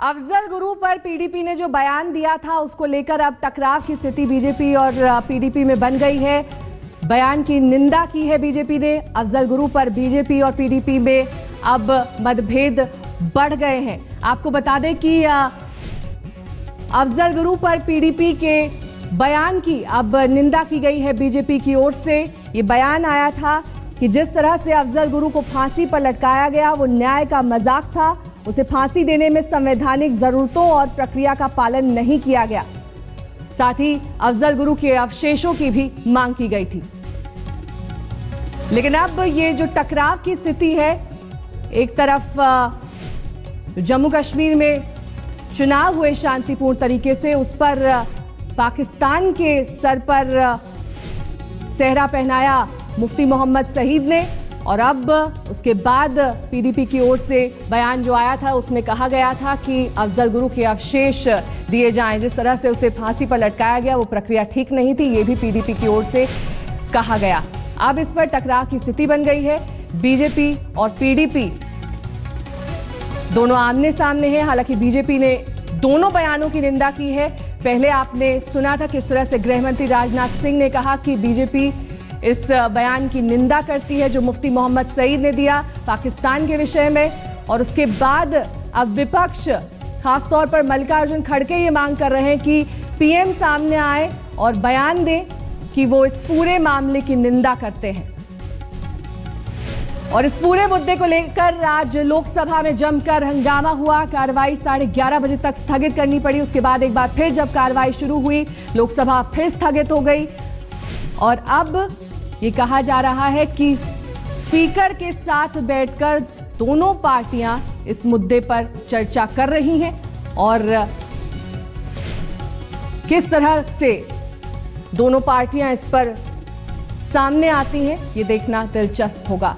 अफजल गुरु पर पीडीपी ने जो बयान दिया था उसको लेकर अब टकराव की स्थिति बीजेपी और पीडीपी में बन गई है। बयान की निंदा की है बीजेपी ने। अफजल गुरु पर बीजेपी और पीडीपी में अब मतभेद बढ़ गए हैं। आपको बता दें कि अफजल गुरु पर पीडीपी के बयान की अब निंदा की गई है बीजेपी की ओर से। ये बयान आया था कि जिस तरह से अफजल गुरु को फांसी पर लटकाया गया वो न्याय का मजाक था। उसे फांसी देने में संवैधानिक जरूरतों और प्रक्रिया का पालन नहीं किया गया। साथ ही अफजल गुरु के अवशेषों की भी मांग की गई थी। लेकिन अब ये जो टकराव की स्थिति है, एक तरफ जम्मू कश्मीर में चुनाव हुए शांतिपूर्ण तरीके से, उस पर पाकिस्तान के सर पर सेहरा पहनाया मुफ्ती मोहम्मद सईद ने, और अब उसके बाद पीडीपी की ओर से बयान जो आया था उसमें कहा गया था कि अफजल गुरु के अवशेष दिए जाएं। जिस तरह से उसे फांसी पर लटकाया गया वो प्रक्रिया ठीक नहीं थी, ये भी पीडीपी की ओर से कहा गया। अब इस पर टकराव की स्थिति बन गई है। बीजेपी और पीडीपी दोनों आमने सामने हैं। हालांकि बीजेपी ने दोनों बयानों की निंदा की है। पहले आपने सुना था किस तरह से गृह मंत्री राजनाथ सिंह ने कहा कि बीजेपी इस बयान की निंदा करती है जो मुफ्ती मोहम्मद सईद ने दिया पाकिस्तान के विषय में। और उसके बाद अब विपक्ष, खासतौर पर मल्लिकार्जुन खड़गे, ये मांग कर रहे हैं कि पीएम सामने आए और बयान दें कि वो इस पूरे मामले की निंदा करते हैं। और इस पूरे मुद्दे को लेकर आज लोकसभा में जमकर हंगामा हुआ। कार्रवाई 11:30 बजे तक स्थगित करनी पड़ी। उसके बाद एक बार फिर जब कार्रवाई शुरू हुई, लोकसभा फिर स्थगित हो गई। और अब ये कहा जा रहा है कि स्पीकर के साथ बैठकर दोनों पार्टियां इस मुद्दे पर चर्चा कर रही हैं और किस तरह से दोनों पार्टियां इस पर सामने आती हैं ये देखना दिलचस्प होगा।